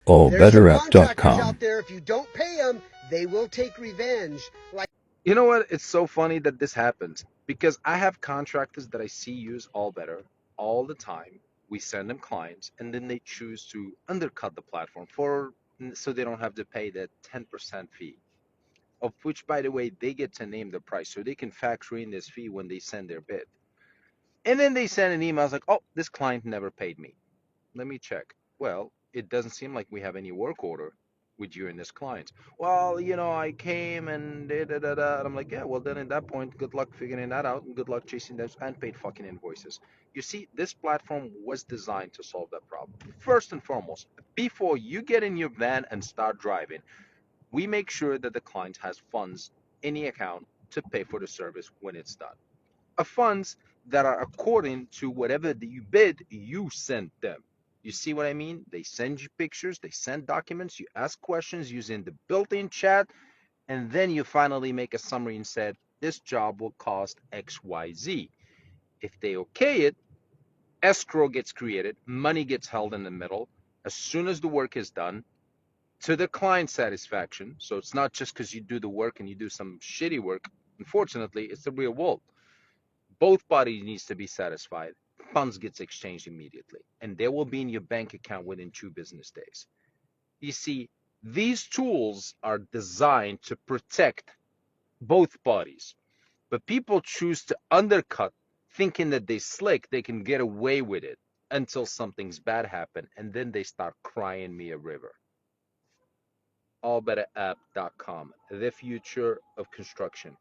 There's some contractors AllBetterApp.com. out there, if you don't pay them, they will take revenge. Like, You know what? It's so funny that this happens because I have contractors that I see use AllBetter all the time. We send them clients, and then they choose to undercut the platform for so they don't have to pay that 10% fee, of which, by the way, they get to name the price, so they can factor in this fee when they send their bid. And then they send an email it's like, "Oh, this client never paid me. Let me check." Well, it doesn't seem like we have any work order with you and this client. Well, I came and da da da da. And I'm like, yeah, well, then at that point, good luck figuring that out and good luck chasing those unpaid fucking invoices. You see, this platform was designed to solve that problem. First and foremost, before you get in your van and start driving, we make sure that the client has funds in the account to pay for the service when it's done. Funds that are according to whatever you bid, you send them. You see what I mean? They send you pictures, they send documents, you ask questions using the built-in chat, and then you finally make a summary and said, this job will cost XYZ. If they okay it, escrow gets created, money gets held in the middle. As soon as the work is done, to the client satisfaction, so it's not just because you do the work and you do some shitty work. Unfortunately, it's the real world. Both parties needs to be satisfied. Funds gets exchanged immediately, and they will be in your bank account within 2 business days. You see, these tools are designed to protect both parties, but people choose to undercut, thinking that they slick, they can get away with it until something's bad happen, and then they start crying me a river. AllBetterApp.com, the future of construction.